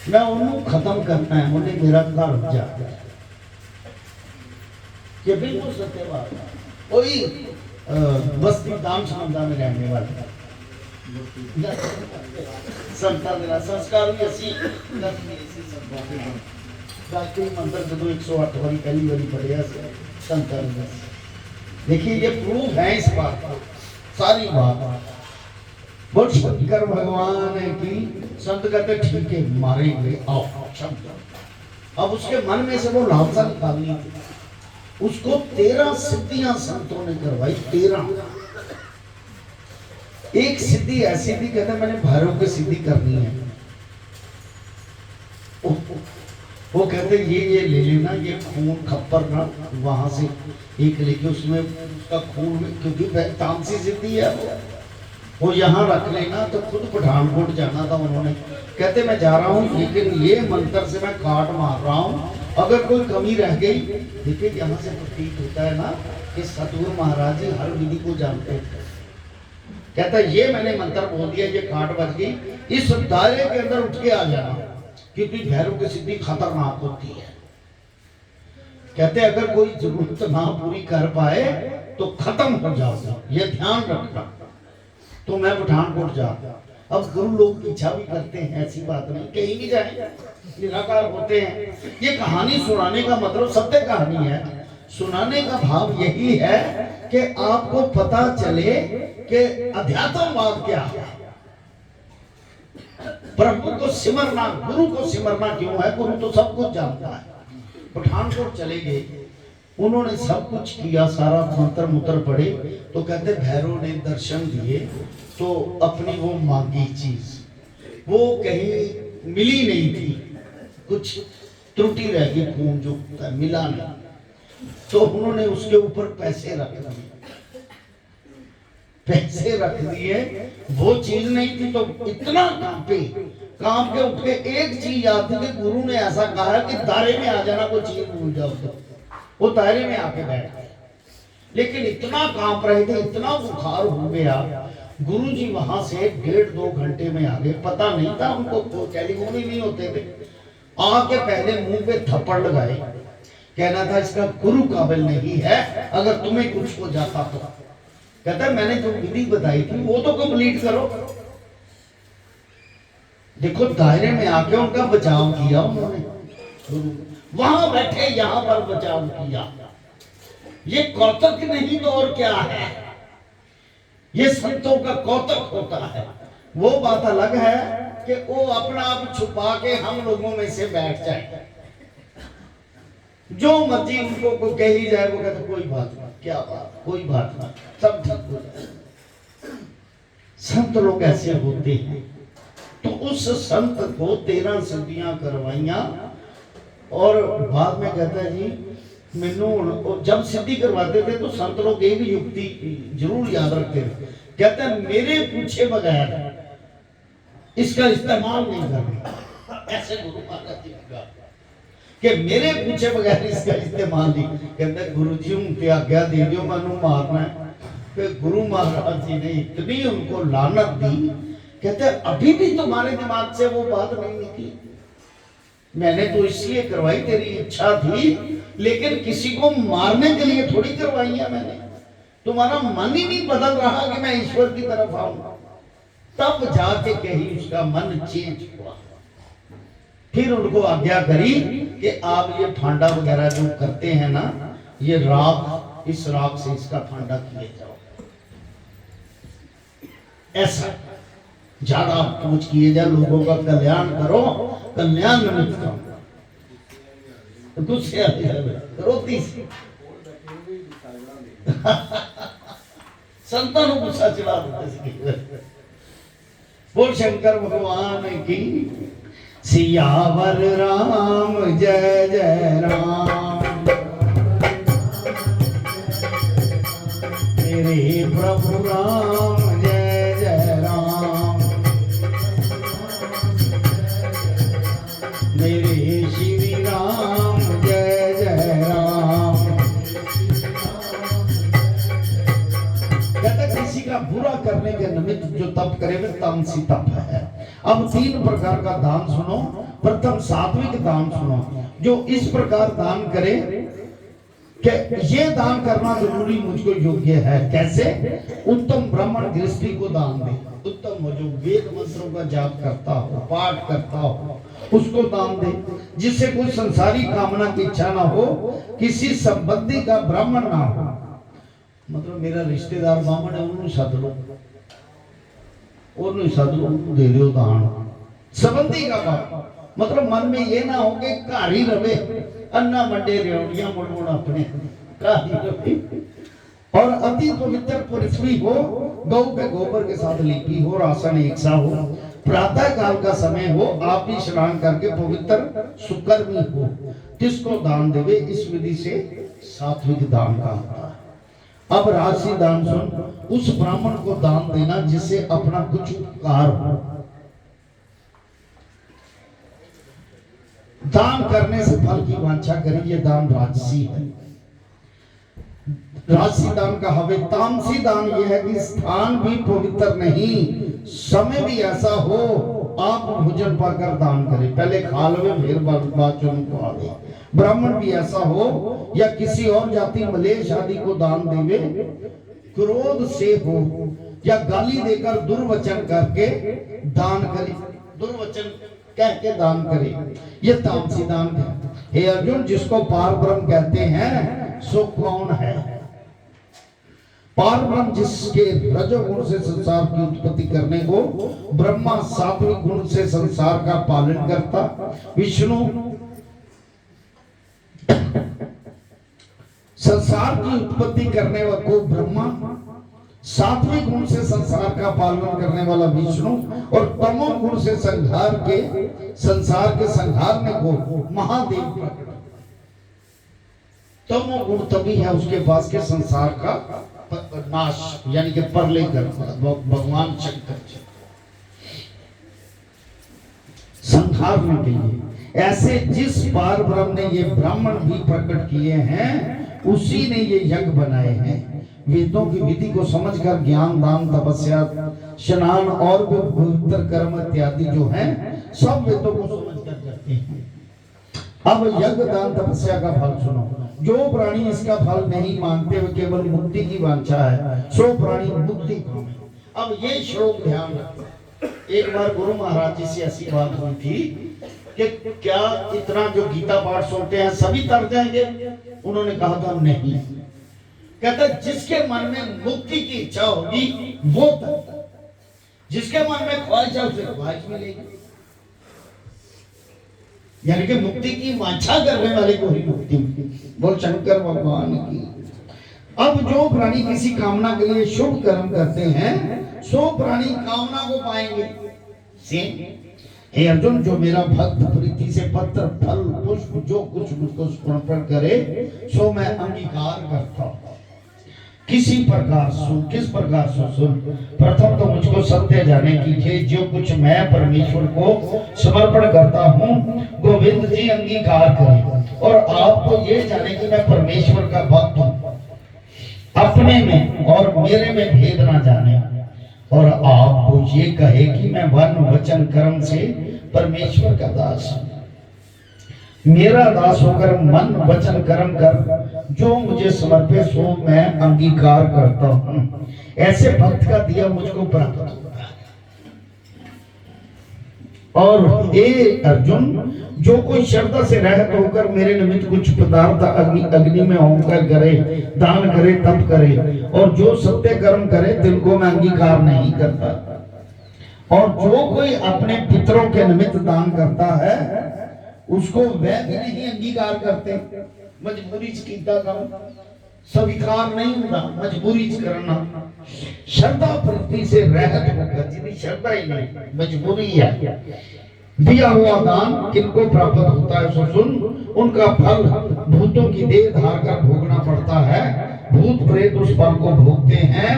Speaker 1: मैं उन्होंने खत्म करना है, उन्हें मेरा घर जा। ये बिल्कुल सत्य बात है। वही बस्ती दाम समंदा में रहने वाले संता मेरा संस्कार भी ऐसी गायत्री मंत्र जो 108 वाली पहली वाली पढ़िया संता। देखिए ये प्रूफ है इस बात का, सारी बात। बोल शंकर भगवान की। संत कहते ठीक है मारेंगे, आओ शब्द। अब उसके मन में से वो लालसा निकालनी थी, उसको 13 सिद्धियां संतों ने करवाई। 13 एक सिद्धि ऐसी थी, कहते मैंने भैरव की सिद्धि करनी है। वो कहते ये ले लेना, ये खून खप्पर ना वहां से एक लेके उसमें उसका खून में, क्योंकि तामसी सिद्धि है वो यहाँ रख लेना। तो खुद पठानकोट जाना था उन्होंने। कहते मैं जा रहा हूँ, लेकिन ये मंत्र से मैं काट मार रहा हूँ, अगर कोई कमी रह गई। देखिए यहाँ से प्रतीत होता है ना कि सतगुरु महाराज जी हर विधि को जानते हैं। कहता ये मैंने मंत्र बोल दिया, ये काट बच गई, इस दायरे के अंदर उठ के आ जाना, क्योंकि भैरव की सिद्धि खतरनाक होती है। कहते अगर कोई जरूरत ना पूरी कर पाए तो खत्म हो जाओगे, ये ध्यान रखना। तो मैं पठानकोट जा। अब गुरु लोग इच्छा भी करते हैं, ऐसी बात नहीं, कहीं भी जाए निराकार होते हैं। ये कहानी सुनाने का मतलब सत्य कहानी है। सुनाने का भाव यही है कि आपको पता चले कि अध्यात्मवाद क्या है। प्रभु को सिमरना, गुरु को सिमरना क्यों है? गुरु तो सब कुछ जानता है। पठानकोट चले गए, उन्होंने सब कुछ किया, सारा मंत्र मुत्र पढ़े। तो कहते भैरव ने दर्शन दिए, तो अपनी वो मांगी चीज वो कहीं मिली नहीं थी, कुछ त्रुटि रह गई, खून जो मिला नहीं। तो उन्होंने उसके ऊपर पैसे रख दिए, पैसे रख दिए, वो चीज नहीं थी। तो इतना कांपे, काम के उठ के एक चीज याद थी कि गुरु ने ऐसा कहा है कि दायरे में आ जाना, कोई चीज भूल जाओ तो वो दायरे में आके बैठ गए। लेकिन इतना कांप रहे थे, इतना बुखार हो गया, गुरुजी वहां से 1.5-2 घंटे में आ गए। पता नहीं था उनको, टेलीफोन ही नहीं होते थे। आके पहले मुंह पे थप्पड़ लगाए, कहना था इसका गुरु काबिल नहीं है, अगर तुम्हें कुछ हो जाता तो। कहता है मैंने जो विधि बताई थी वो तो कंप्लीट करो। देखो दायरे में आके उनका बचाव किया उन्होंने, वहां बैठे यहां पर बचाव किया। ये कौतक नहीं तो और क्या है, ये संतों का कौतक होता है। वो बात अलग है कि वो अपना आप छुपा के हम लोगों में से बैठ जाए, जो मर्जी उनको को कही जाए वो कहते कोई बात नहीं, क्या बात, कोई बात नहीं, सब ठीक हो जाए। संत लोग ऐसे होते हैं। तो उस संत को 13 सदियां करवाइया और बाद में कहता है जी मैनू, जब सिद्धि करवाते थे तो संत लोग एक युक्ति जरूर याद रखते थे। कहते हैं मेरे पूछे बगैर इसका इस्तेमाल नहीं करना। ऐसे गुरु महाराज जी का कि मेरे पूछे बगैर इसका इस्तेमाल नहीं। कहते गुरु जी उनकी आज्ञा दे दो, मैनू मारना है। फिर गुरु महाराज जी ने इतनी उनको लानत दी, कहते अभी भी तुम्हारे दिमाग से वो बात नहीं निकली। मैंने तो इसलिए करवाई, तेरी इच्छा थी, लेकिन किसी को मारने के लिए थोड़ी करवाई है मैंने। तुम्हारा मन ही नहीं बदल रहा कि मैं ईश्वर की तरफ आऊंगा। तब जाके कहीं उसका मन चेंज हुआ। फिर उनको आज्ञा करी कि आप ये फांडा वगैरह जो करते हैं ना, ये राख, इस राख से इसका फांडा किए जाओ। ऐसा ज्यादा पूछ किए जाए, लोगों का कल्याण करो, कल्याण निमित्त करो। गुस्से रोती संतान गुस्सा चला देते। बोल शंकर भगवान की। सियावर राम जय जय राम, मेरे प्रभु राम जय जय राम, मेरे श्री राम जय जय राम। कहता किसी का बुरा करने के निमित्त जो तप करे वे तामसी तप है। अब 3 प्रकार का दान सुनो। प्रथम सात्विक दान सुनो। जो इस प्रकार दान करे कि ये दान करना जरूरी मुझको योग्य है। कैसे? उत्तम ब्राह्मण गृहस्थी को दान दे। उत्तम हो जो वेद मंत्रों का जाप करता हो, पाठ करता हो, उसको दान दे। जिससे कोई संसारी कामना की इच्छा ना हो, किसी संबंधी का ब्राह्मण ना हो। मतलब मेरा रिश्तेदार ब्राह्मण है, उन्होंने सद लो, उन्होंने सद लो, दे दो दान। संबंधी का बाप मतलब मन में ये ना हो कि घर ही रवे, अन्ना मंडे रेवड़ियां मुड़ मुड़ अपने घर ही रवे। और अति पवित्र पृथ्वी हो, गौ के गोबर के साथ लिपी हो, राशन एक सा हो, प्रातः काल का समय हो, आप भी स्नान करके पवित्र सुकर्मी हो, किसको दान देवे। इस विधि से सात्विक दान का होता है। अब राशि दान सुन। उस ब्राह्मण को दान देना जिससे अपना कुछ उपकार हो। दान करने से फल की वांछा करें, ये दान राजसी है। राजसी दान का हवे। तामसी दान यह है कि स्थान भी पवित्र नहीं, समय भी ऐसा हो, आप भोजन पाकर दान करें। पहले खा लो फिर बाद को आवे। ब्राह्मण भी ऐसा हो या किसी और जाति मलेश आदि को दान देवे, क्रोध से हो या गाली देकर दुर्वचन करके दान करे, दुर्वचन कह के दान करे, ये तामसी दान है। हे अर्जुन, जिसको पार ब्रह्म कहते हैं सो कौन है? पार ब्रह्म जिसके रजोगुण से संसार की उत्पत्ति करने को, ब्रह्मा सात्विक गुण से संसार का पालन करता, विष्णु संसार की उत्पत्ति करने वाला को ब्रह्मा, सात्विक गुण से संसार का पालन करने वाला विष्णु, और तमो गुण से संसार के संहारने को महादेव। तमो गुण तभी है उसके पास के संसार का नाश यानी कि परले कर भगवान शंकर जी। संहारने के लिए। ऐसे जिस पार ब्रह्म ने ये ब्राह्मण भी प्रकट किए हैं, उसी ने ये यज्ञ बनाए हैं। वेदों की विधि को समझकर ज्ञान दान तपस्या स्नान और भी पवित्र कर्म इत्यादि जो हैं सब वेदों को समझकर करते हैं। अब यज्ञ दान तपस्या का फल सुनो। जो प्राणी इसका फल नहीं मांगते हुए केवल मुक्ति की वांछा है, सो प्राणी मुक्ति पावे। अब ये श्लोक ध्यान रखो। एक बार गुरु महाराज जी से ऐसी बात हुई थी कि क्या इतना जो गीता पाठ सुनते हैं सभी तर जाएंगे? उन्होंने कहा था नहीं। कहता जिसके मन में मुक्ति की इच्छा होगी वो तर, जिसके मन में ख्वाहिश है उसे ख्वाहिश मिलेगी। यानी कि मुक्ति की वांछा करने वाले को ही मुक्ति मिलेगी। बोल शंकर भगवान की। अब जो प्राणी किसी कामना के लिए शुभ कर्म करते हैं, सो प्राणी कामना को पाएंगे। हे अर्जुन, जो मेरा भक्त प्रीति से पत्र फल पुष्प जो कुछ मुझको समर्पण करे, सो मैं अंगीकार करता हूं। किसी प्रकार सुन, किस प्रकार सुन? प्रथम तो मुझको सत्य जाने कीजिए, जो कुछ मैं परमेश्वर को समर्पण करता हूँ गोविंद जी अंगीकार करें। और आपको ये जाने कि मैं परमेश्वर का भक्त हूँ, अपने में और मेरे में भेद ना जाने। और आपको ये कहे कि मैं वन वचन कर्म से परमेश्वर का दास हूँ। मेरा दास होकर मन वचन कर्म कर जो मुझे समर्पित सो मैं अंगीकार करता हूँ। ऐसे भक्त का दिया मुझको प्राप्त होता है। और हे अर्जुन, जो कोई श्रद्धा से रहत होकर मेरे निमित्त कुछ पदार्थ अग्नि में होकर करे, दान करे, तप करे, और जो सत्य कर्म करे, दिल को मैं अंगीकार नहीं करता। और जो कोई अपने पितरों के निमित्त दान करता है, उसको वह भी नहीं अंगीकार करते। मजबूरी कीता काम स्वीकार नहीं होता, मजबूरी करना। श्रद्धा प्रति से रहत होकर, जितनी श्रद्धा ही नहीं, मजबूरी है। दिया हुआ दान किनको प्राप्त होता है सो सुन। उनका फल भूतों की देह धार कर भोगना पड़ता है। भूत प्रेत उस फल को भोगते हैं,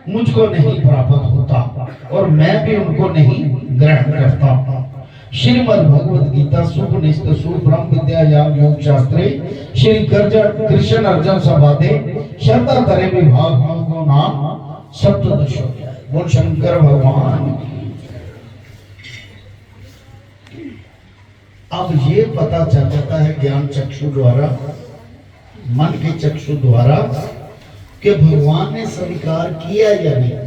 Speaker 1: मुझको नहीं प्राप्त होता और मैं भी उनको नहीं ग्रहण करता। श्रीमद् भगवद गीता सुपनिषद ब्रह्म विद्या योग शास्त्रे श्री कृष्ण अर्जुन संवादे शरदा तरे विभाग को नाम सप्तदश। बोल शंकर भगवान। अब ये पता चल जाता है ज्ञान चक्षु द्वारा, मन के चक्षु द्वारा, कि भगवान ने स्वीकार किया या नहीं।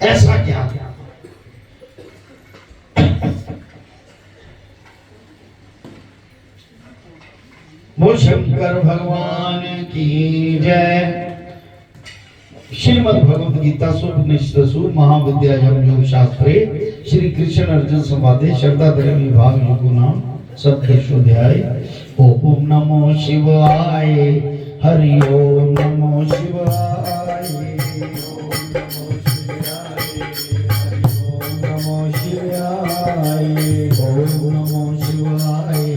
Speaker 1: ऐसा क्या? वो शंकर भगवान की जय। श्रीमद् भगवद गीता सुपनिषदसु महाविद्या योग शास्त्रे श्री कृष्ण अर्जुन संवादे शरदा तरे विभाग योग नाम सप्तशोध्याय। ओम नमो शिवाय, हरि ओम नमो शिवाय, ओम नमो शिवाय, ओम नमो शिवाय,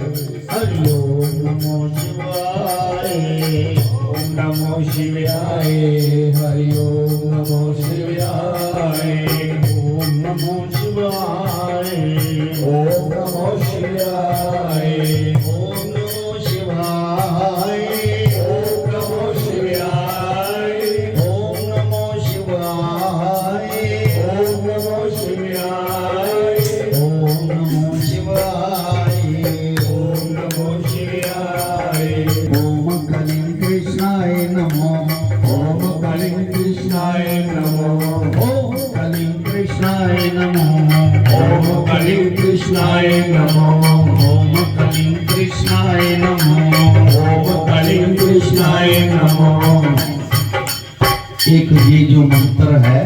Speaker 1: हरि ओम नमो शिवाय, ओम नमो शिवाय, हरि ओम नमो शिवाय, ओम नमो शिवाय, ओम नमो शिवाय, ओम नमो शिवाय, ओम नमो शिवाय, ओम नमो शिवाय, ओम नमो शिवाय, ओम नमो शिवाय, ओम नमो शिवाय। ओम कलिं कृष्णाय नमो, ओम कलिं कृष्णाय नमो, ओम कलिं कृष्णाय नमो, ओम कलिं कृष्णाय नमो, ओम कलिं कृष्णाय नमो, ओम कलिं कृष्णाय नमो। एक ये जो मंत्र है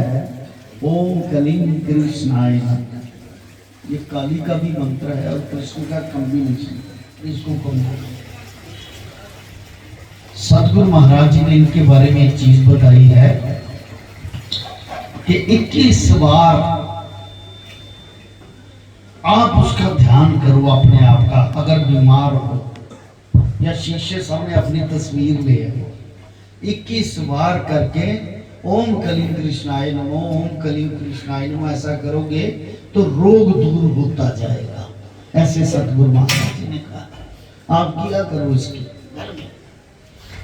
Speaker 1: ओम कलिं कृष्णाय नमः, ये काली का भी मंत्र है और कृष्ण का कॉम्बिनेशन, इसको कॉम्बिनेशन। सतगुरु महाराज जी ने इनके बारे में एक चीज बताई है कि 21 बार आप उसका ध्यान करो अपने आप का। अगर बीमार हो या शीशे सामने अपनी तस्वीर ले आओ, 21 बार करके ओम कलिं कृष्णाय नमो, ओम कलिं कृष्णाय नमो ऐसा करोगे तो रोग दूर होता जाएगा। ऐसे सतगुरु महाराज जी ने कहा। आप किया करो इसकी।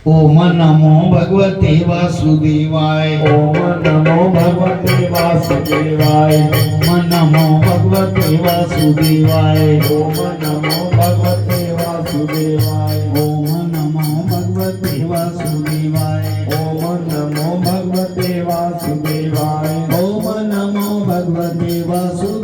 Speaker 1: ओम नमो भगवते वासुदेवाय।
Speaker 2: ओम नमो भगवते वासुदेवाय।
Speaker 1: ओम नमो भगवते वासुदेवाय।
Speaker 2: ओम नमो भगवते वासुदेवाय।
Speaker 1: ओम नमो भगवते वासुदेवाय।
Speaker 2: ओम नमो भगवते वासुदेवाय।
Speaker 1: ओम नमो भगवते वासुदेवाय।